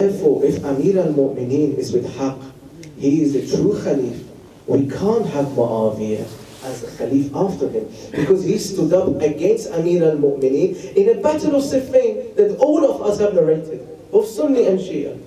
Therefore, if Amir al-Mu'mineen is with Haqq, he is the true Khalif, we can't have Muawiyah as a Khalif after him, because he stood up against Amir al-Mu'mineen in a battle of Siffin that all of us have narrated, both Sunni and Shia.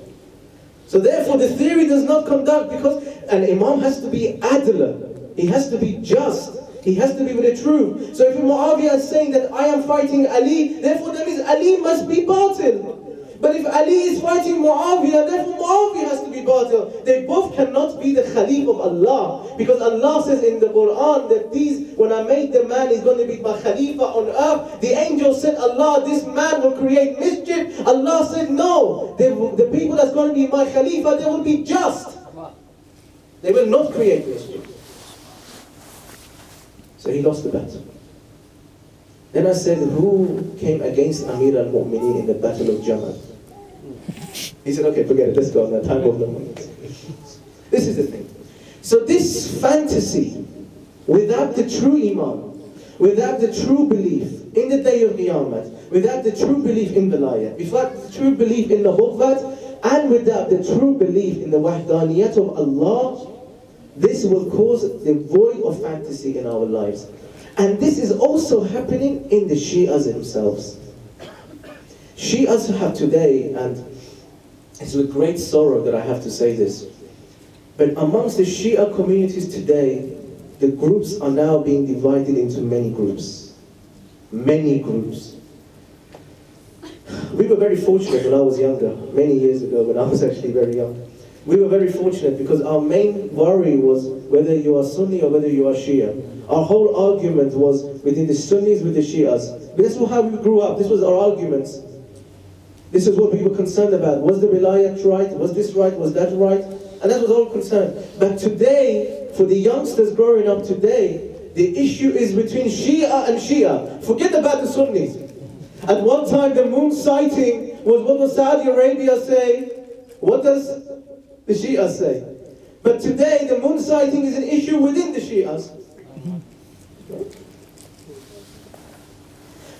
So therefore the theory does not conduct, because an Imam has to be adla, he has to be just, he has to be with the truth. So if Muawiyah is saying that I am fighting Ali, therefore that means Ali must be batil. But if Ali is fighting Muawiyah, therefore Muawiyah has to be batil. They both cannot be the Khalif of Allah. Because Allah says in the Quran that when I made the man, he's going to be my Khalifa on earth. The angel said, Allah, this man will create mischief. Allah said, no. The people that's going to be my Khalifa, they will be just. They will not create mischief. So he lost the battle. Then I said, who came against Amir al-Mu'mineen in the Battle of Jamal? He said, okay, forget it, let's go on that time of the moment. This is the thing. So this fantasy, without the true Imam, without the true belief in the day of Qiyamah, without the true belief in Vilayat, without the true belief in the Nubuwwat, and without the true belief in the Wahdaniyat of Allah, this will cause the void of fantasy in our lives. And this is also happening in the Shias themselves. Shias have today, and it's with great sorrow that I have to say this, but amongst the Shia communities today, the groups are now being divided into many groups. Many groups. We were very fortunate when I was younger, many years ago, when I was actually very young. We were very fortunate because our main worry was whether you are Sunni or whether you are Shia. Our whole argument was within the Sunnis with the Shias. But this was how we grew up. This was our arguments. This is what we were concerned about. Was the Wilayat right? Was this right? Was that right? And that was all concerned. But today, for the youngsters growing up today, the issue is between Shia and Shia. Forget about the Sunnis. At one time, the moon sighting was what does Saudi Arabia say? What does the Shias say? But today, the moon sighting is an issue within the Shias.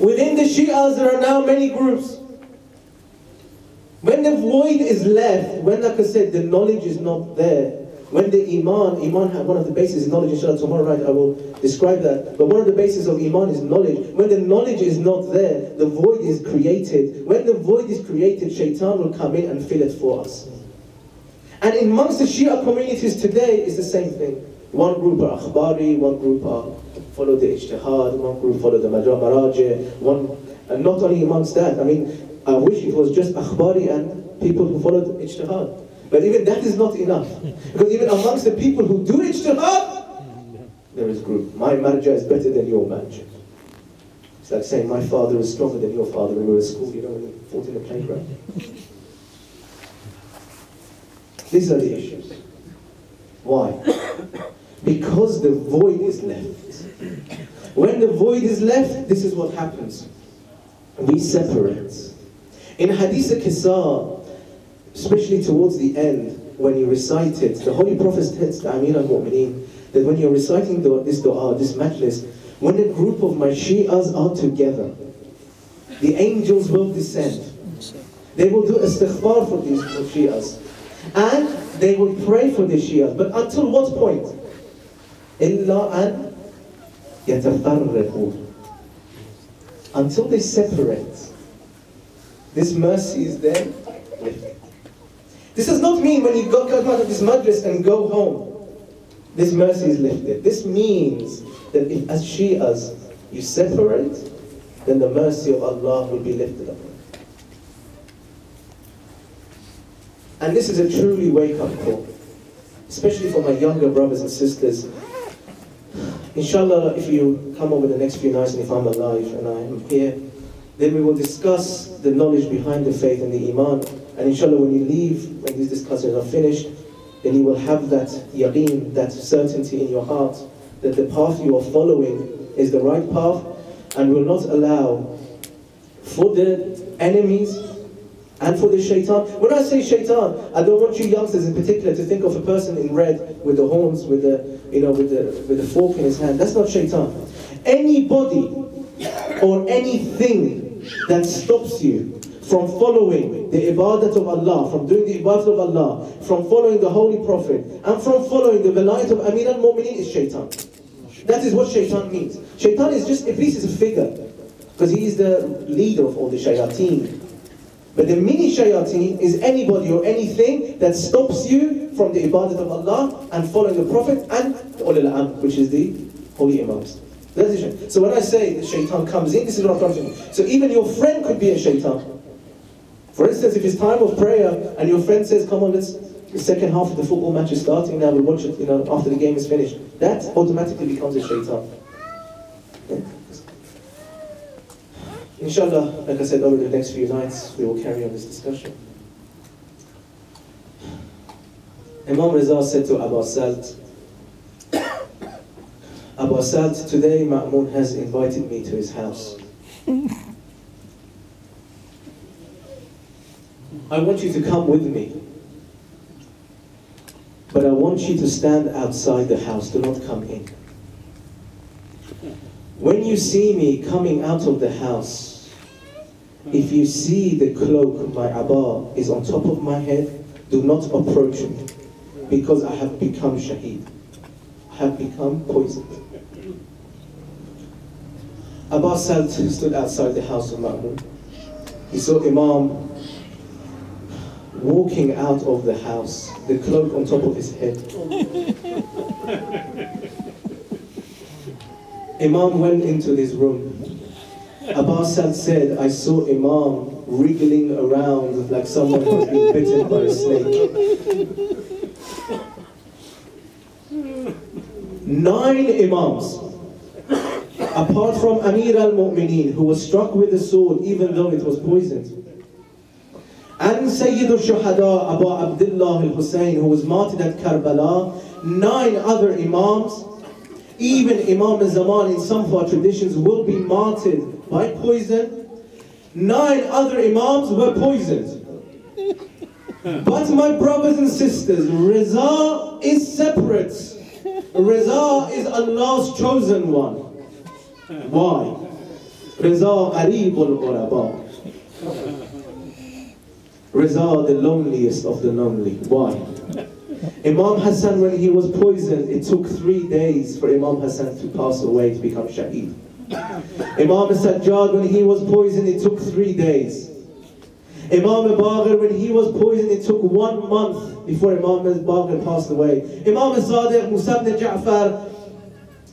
Within the Shias, there are now many groups. When the void is left, when, like I said, the knowledge is not there, when the Iman has one of the bases of knowledge, inshallah, tomorrow night I will describe that, but one of the bases of Iman is knowledge. When the knowledge is not there, the void is created. When the void is created, Shaitan will come in and fill it for us. And amongst the Shia communities today, is the same thing. One group are Akhbari, one group are follow the Ijtihad, one group follow the Marajih, and not only amongst that, I mean, I wish it was just Akhbari and people who follow the Ijtihad. But even that is not enough. Because even amongst the people who do Ijtihad, there is group. My marja is better than your marja. It's like saying my father is stronger than your father when we were at school, you know, when we fought in the playground. These are the issues. Why? Because the void is left. When the void is left, this is what happens. We separate. In Hadith al-Qisar, especially towards the end, when you recite it, the Holy Prophet says to Amir al-Mu'mineen that when you're reciting this dua, this majlis, when a group of my Shi'as are together, the angels will descend. They will do istighfar for these Shi'as. And they will pray for the Shi'as. But until what point? إِلَّا أَنْ يَتَفَرَّقُوا. Until they separate. This mercy is there. This does not mean when you come out of this majlis and go home, this mercy is lifted. This means that if as Shi'as you separate, then the mercy of Allah will be lifted up. And this is a truly wake-up call, especially for my younger brothers and sisters. Inshallah, if you come over the next few nights and if I'm alive and I am here, then we will discuss the knowledge behind the faith and the Iman. And inshallah, when you leave, when these discussions are finished, then you will have that yaqeen, that certainty in your heart that the path you are following is the right path, and will not allow for the enemies and for the shaitan. When I say shaitan, I don't want you youngsters in particular to think of a person in red with the horns, with the, you know, with the fork in his hand. That's not shaitan. Anybody or anything that stops you from following the ibadat of Allah, from doing the ibadat of Allah, from following the Holy Prophet, and from following the velayat of Amir al-Mu'mineen is shaitan. That is what shaitan means. Shaitan is just, Iblis is a figure, because he is the leader of all the shayateen. But the mini shayateen is anybody or anything that stops you from the ibadat of Allah and following the Prophet and the Ulul Amr, which is the Holy Imams. So when I say the shaitan comes in, this is what I'm talking about. So even your friend could be a shaitan. For instance, if it's time of prayer and your friend says, come on, the second half of the football match is starting now, we'll watch it, after the game is finished. That automatically becomes a shaitan. Yeah. Inshallah, like I said, over the next few nights, we will carry on this discussion. Imam Reza said to Abu Salt, Abu Salt, today Ma'mun has invited me to his house. I want you to come with me. But I want you to stand outside the house, do not come in. When you see me coming out of the house, if you see the cloak, my abba, is on top of my head, do not approach me, because I have become shaheed. I have become poisoned. Abu Salt stood outside the house of Ma'mun. He saw Imam walking out of the house, the cloak on top of his head. Imam went into his room. Abu Salt said, I saw Imam wriggling around like someone who's been bitten by a snake. 9 Imams, apart from Amir al-Mu'mineen, who was struck with the sword even though it was poisoned, and Sayyid al-Shuhada, Abu Abdullah al-Hussain, who was martyred at Karbala, 9 other Imams, even Imam al-Zaman in some of our traditions will be martyred by poison. 9 other Imams were poisoned. But my brothers and sisters, Reza is separate. Reza is Allah's chosen one. Why? Reza Qaribul Ghuraba. Reza, the loneliest of the lonely. Why? Imam Hassan, when he was poisoned, it took 3 days for Imam Hassan to pass away, to become shaheed. Imam Sajjad, when he was poisoned, it took 3 days. Imam Baqir, when he was poisoned, it took 1 month before Imam Baqir passed away. Imam Sadiq, Musa ibn Ja'far,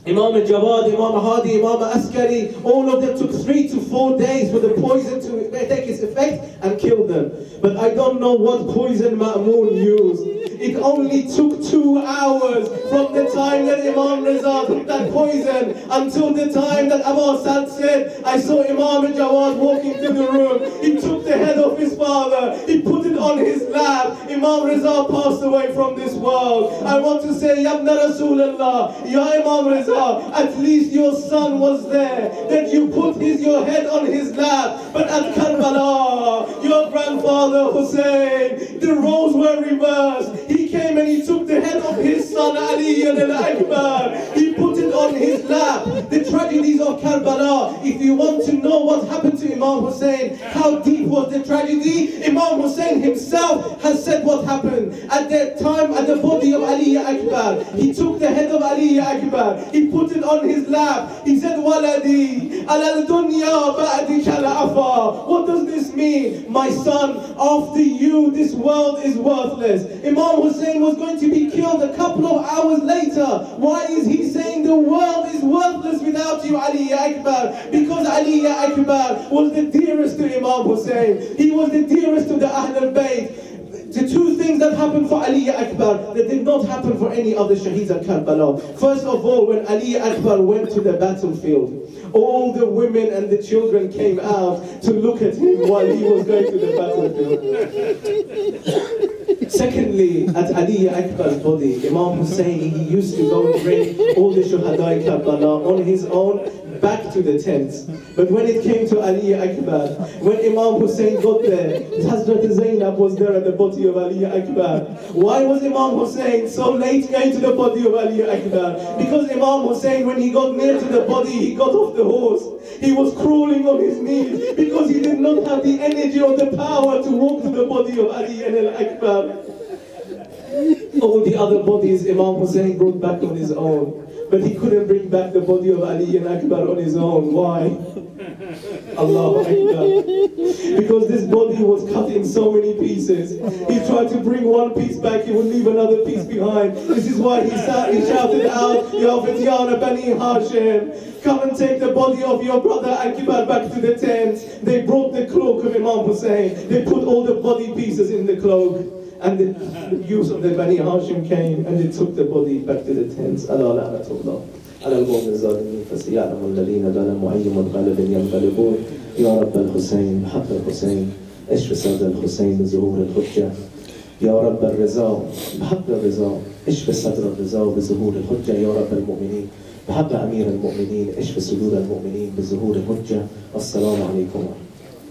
Imam Jawad, Imam Hadi, Imam Askari, all of them took 3 to 4 days for the poison to take its effect and kill them. But I don't know what poison Ma'mun used. It only took 2 hours from the time that Imam Reza took that poison until the time that Abu Salt said, I saw Imam Jawad walking through the room. He took the head of his father, he put it on his lap. Imam Reza passed away from this world. I want to say, Yabna Rasulullah, Ya Imam Reza, at least your son was there, that you put your head on his lap. But at Karbala, your grandfather Hussein, the roles were reversed. He came and he took the head of his son Ali al-Akbar. He put it on his lap. The tragedies of Karbala, if you want to know what happened to Imam Hussein, how deep was the tragedy, Imam Hussein himself has said what happened. At that time, at the body of Ali Akbar, he took the head of Ali Akbar, he put it on his lap. He said, Waladi, ala dunya ba'dika la'afa. What does this mean? My son, after you, this world is worthless. Imam Hussein was going to be killed a couple of hours later. Why is he saying the world is worthless without you, Ali Akbar? Because Ali Akbar was the dearest to Imam Hussein. He was the dearest to the Ahl al-Bayt. The 2 things that happened for Ali Akbar that did not happen for any other Shaheeds at Karbala. First of all, when Ali Akbar went to the battlefield, all the women and the children came out to look at him while he was going to the battlefield. Secondly, at Ali Akbar's body, Imam Hussein, he used to go and bring all the Shuhada Karbala on his own back back to the tents. But when it came to Ali Akbar, when Imam Hussain got there, Hazrat Zainab was there at the body of Ali Akbar. Why was Imam Hussain so late going to the body of Ali Akbar? Because Imam Hussain, when he got near to the body, he got off the horse. He was crawling on his knees because he did not have the energy or the power to walk to the body of Ali Akbar. All the other bodies Imam Hussain brought back on his own. But he couldn't bring back the body of Ali Akbar on his own. Why? Allahu Akbar. Because this body was cut in so many pieces. He tried to bring one piece back, he would leave another piece behind. This is why he shouted out, Ya Fityana Bani Hashim, come and take the body of your brother Akbar back to the tent. They brought the cloak of Imam Hussain. They put all the body pieces in the cloak. And the youth of the Bani Hashim came and they took the body back to the tents. Allah la'natullah. على القوم الظالمين فسيعلم الذين ظلموا أي منقلب ينقلبون يا رب الحسين بحق الحسين اشف صدر الحسين بظهور الحجة يا رب الرضا بحق الرضا اشف صدر الرضا بظهور الحجة يا رب المؤمنين بحق أمير المؤمنين اشف صدور المؤمنين بظهور الحجة. السلام عليكم.